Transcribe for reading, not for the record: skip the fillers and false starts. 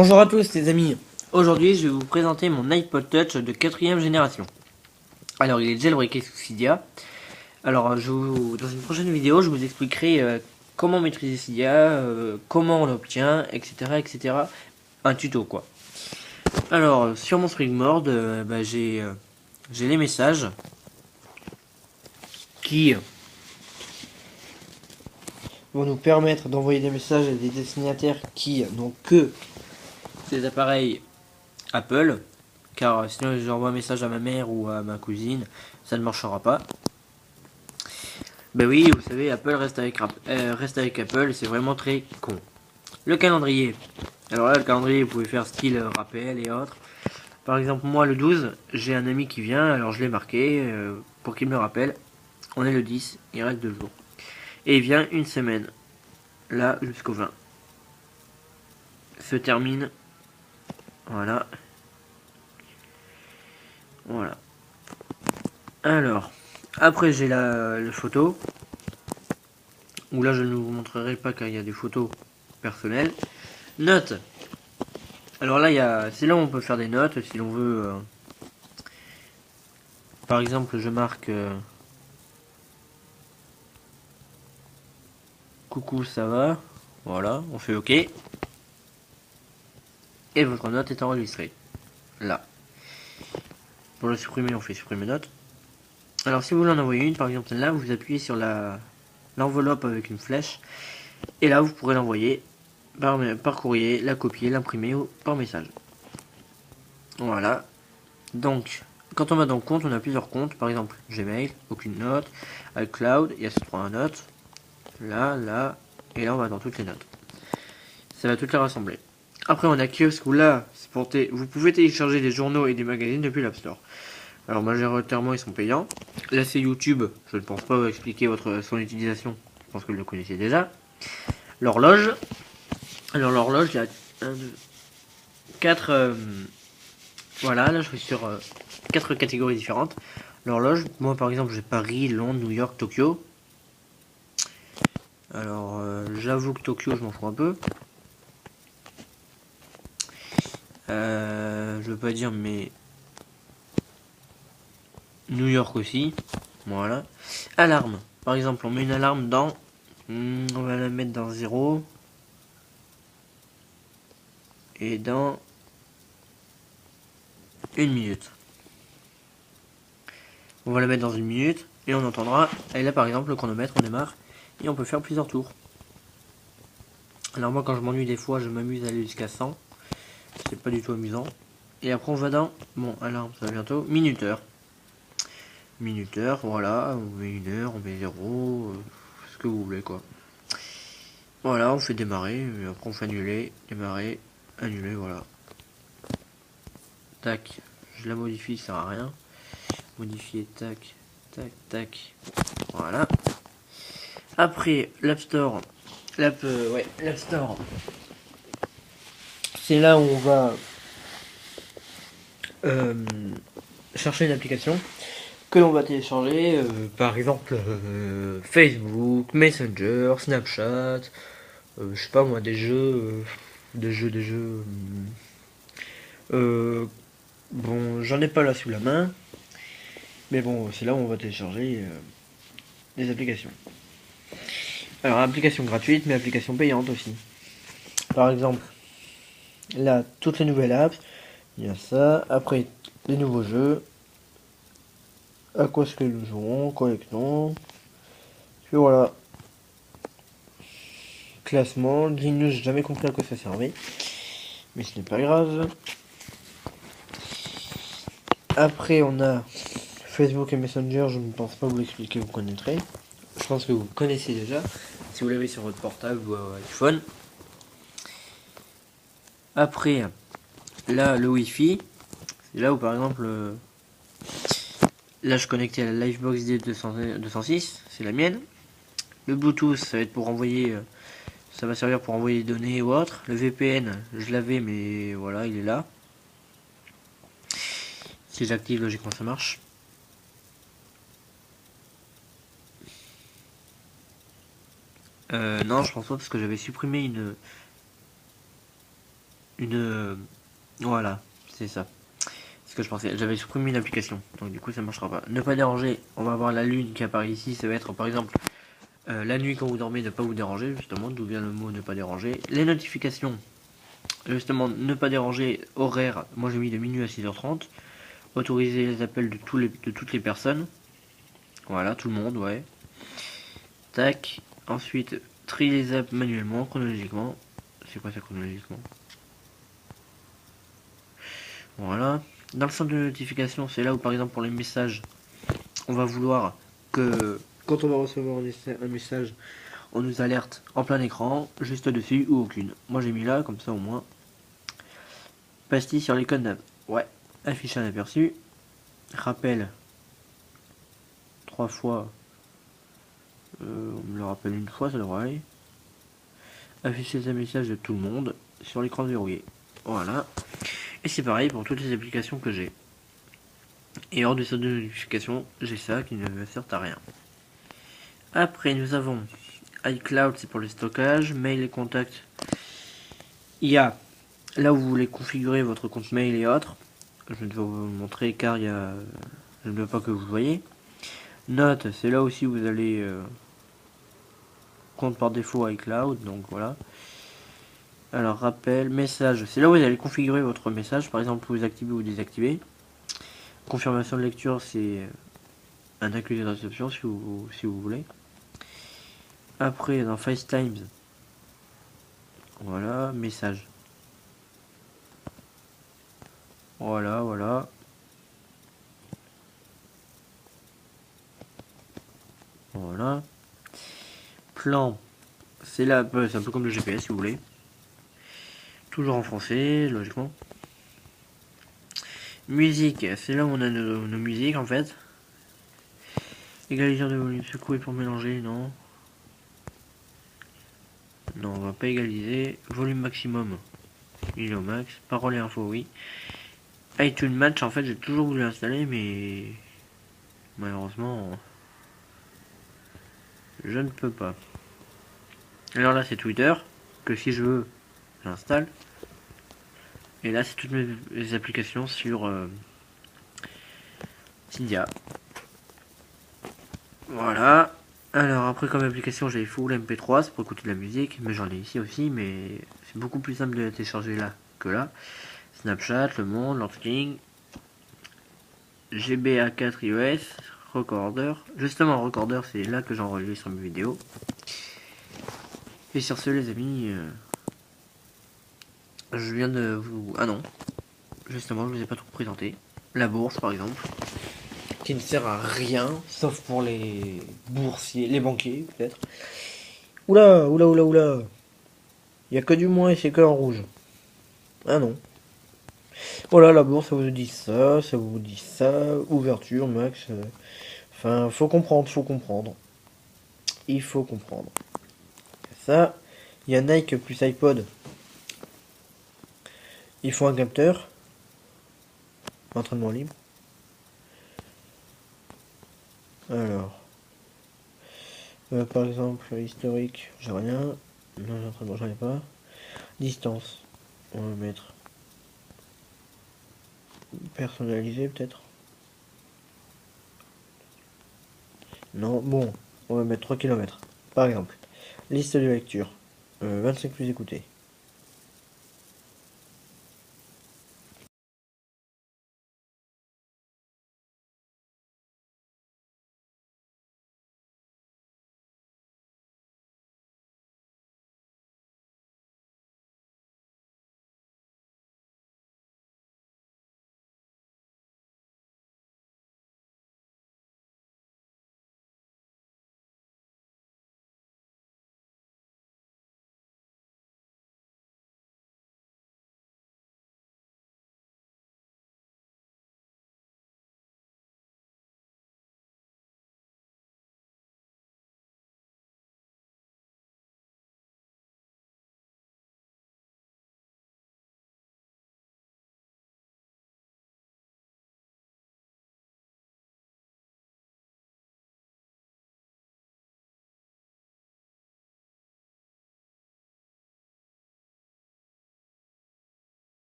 Bonjour à tous les amis, aujourd'hui je vais vous présenter mon iPod Touch de 4ème génération. Alors il est jailbreaké sous Cydia. Alors dans une prochaine vidéo je vous expliquerai comment maîtriser Cydia, comment on l'obtient, etc. Un tuto quoi. Alors sur mon Springboard j'ai les messages qui vont nous permettre d'envoyer des messages à des destinataires qui n'ont que des appareils Apple, car sinon j'envoie un message à ma mère ou à ma cousine, ça ne marchera pas. Ben oui, vous savez, Apple reste avec Apple, c'est vraiment très con. Le calendrier. Alors là, le calendrier, vous pouvez faire style rappel et autres. Par exemple, moi, le 12, j'ai un ami qui vient, alors je l'ai marqué pour qu'il me rappelle. On est le 10, il reste 2 jours. Et il vient une semaine, là, jusqu'au 20. Se termine. Voilà. Voilà. Alors, après j'ai la photo, où là je ne vous montrerai pas car il y a des photos personnelles. Notes. Alors là, c'est là où on peut faire des notes si l'on veut. Par exemple, je marque coucou, ça va. Voilà, on fait OK. Et votre note est enregistrée. Là. Pour le supprimer, on fait supprimer note. Alors si vous voulez en envoyer une, par exemple là, vous appuyez sur l'enveloppe avec une flèche. Et là, vous pourrez l'envoyer par courrier, la copier, l'imprimer ou par message. Voilà. Donc, quand on va dans le compte, on a plusieurs comptes. Par exemple, Gmail, aucune note. iCloud, il y a ces 3 notes. Là, et là, on va dans toutes les notes. Ça va toutes les rassembler. Après, on a Kiosque où là, vous pouvez télécharger des journaux et des magazines depuis l'App Store. Alors, majoritairement, ils sont payants. Là, c'est YouTube. Je ne pense pas vous expliquer son utilisation. Je pense que vous le connaissez déjà. L'horloge. Alors, l'horloge, il y a 1, 2, 4. Voilà, là, je suis sur 4 catégories différentes. L'horloge, moi par exemple j'ai Paris, Londres, New York, Tokyo. Alors j'avoue que Tokyo je m'en fous un peu. Je veux pas dire mais New York aussi. Voilà. Alarme. Par exemple on met une alarme dans... on va la mettre dans 0. Et dans 1 minute. On va la mettre dans 1 minute. Et on entendra... Et là par exemple le chronomètre on démarre. Et on peut faire plusieurs tours. Alors moi quand je m'ennuie des fois je m'amuse à aller jusqu'à 100. C'est pas du tout amusant. Et après on va dans, bon alarme ça va bientôt, minuteur. Minuteur, voilà, on met 1 heure, on met 0, ce que vous voulez quoi. Voilà, on fait démarrer, et après on fait annuler, démarrer, annuler, voilà. Tac, je la modifie, ça sert à rien. Modifier, tac, tac, tac, voilà. Après, l'App Store, l'App Store, c'est là où on va chercher une application que l'on va télécharger, par exemple Facebook, Messenger, Snapchat, je sais pas moi, des jeux. Bon, j'en ai pas là sous la main, mais bon, c'est là où on va télécharger des applications. Alors, applications gratuites, mais applications payantes aussi. Par exemple, là, toutes les nouvelles apps, il y a ça. Après, les nouveaux jeux. À quoi est-ce que nous jouons, collectons. Puis voilà. Classement, Linux, j'ai jamais compris à quoi ça servait. Mais ce n'est pas grave. Après, on a Facebook et Messenger, je ne pense pas vous l'expliquer, vous connaîtrez. Je pense que vous connaissez déjà, si vous l'avez sur votre portable ou iPhone. Après, là, le Wi-Fi, c'est là où par exemple, là je suis connecté à la Livebox D206, c'est la mienne. Le Bluetooth, ça va être pour envoyer, ça va servir pour envoyer des données ou autre. Le VPN, je l'avais, mais voilà, il est là. Si j'active, logiquement ça marche. Non, je pense pas parce que j'avais supprimé une. Voilà, c'est ça. C'est ce que je pensais. J'avais supprimé l'application, donc du coup ça marchera pas. Ne pas déranger, on va avoir la lune qui apparaît ici, ça va être par exemple la nuit quand vous dormez, ne pas vous déranger, justement, d'où vient le mot ne pas déranger. Les notifications, justement, ne pas déranger, horaire, moi j'ai mis de minuit à 6h30. Autoriser les appels de toutes les personnes. Voilà, tout le monde, ouais. Tac. Ensuite, trier les apps manuellement, chronologiquement. C'est quoi ça chronologiquement? Voilà. Dans le centre de notification, c'est là où par exemple pour les messages, on va vouloir que quand on va recevoir un message, on nous alerte en plein écran, juste dessus ou aucune. Moi j'ai mis là, comme ça au moins. Pastille sur l'icône d'app. Ouais. Afficher un aperçu. Rappel 3 fois. On me le rappelle une fois, ça devrait aller. Afficher un message de tout le monde sur l'écran verrouillé. Voilà. Et c'est pareil pour toutes les applications que j'ai. Et hors du centre de notification, j'ai ça qui ne me sert à rien. Après, nous avons iCloud, c'est pour le stockage. Mail et contacts. Il y a là où vous voulez configurer votre compte mail et autres. Je vais vous montrer car il y a. Je ne veux pas que vous voyez. Notes, c'est là aussi où vous allez. Compte par défaut iCloud, donc voilà. Alors, rappel, message, c'est là où vous allez configurer votre message, par exemple, vous activez ou désactiver. Confirmation de lecture, c'est un accusé de réception si vous voulez. Après, dans FaceTime, voilà, message. Voilà, voilà. Voilà. Plan, c'est là, c'est un peu comme le GPS si vous voulez. Toujours en français, logiquement. Musique, c'est là où on a nos musiques en fait. Égaliseur de volume, secouer pour mélanger, non. Non, on va pas égaliser. Volume maximum, il est au max. Parole et info, oui. iTunes Match, en fait, j'ai toujours voulu l'installer, mais malheureusement, je ne peux pas. Alors là, c'est Twitter, que si je veux, j'installe. Et là, c'est toutes mes applications sur Cydia. Voilà. Alors après, comme application, j'ai Full MP3, c'est pour écouter de la musique, mais j'en ai ici aussi, mais c'est beaucoup plus simple de la télécharger là que là. Snapchat, Le Monde, Lordking, GBA4 iOS, Recorder. Justement, Recorder, c'est là que j'enregistre mes vidéos. Et sur ce, les amis, je viens de vous... Ah non, justement, je vous ai pas trop présenté. La bourse, par exemple, qui ne sert à rien, sauf pour les boursiers, les banquiers, peut-être. Oula, oula, oula, oula. Il y a que du moins et c'est que en rouge. Ah non. Voilà, la bourse, ça vous dit ça, ça vous dit ça. Ouverture, max. Enfin, faut comprendre, faut comprendre. Il faut comprendre. Ça, il y a Nike plus iPod. Il faut un capteur. Entraînement libre. Alors. Par exemple, historique, j'ai rien. Non, entraînement, j'en ai pas. Distance. On va mettre personnalisé peut-être. Non, bon, on va mettre 3 km. Par exemple. Liste de lecture. 25 plus écoutés.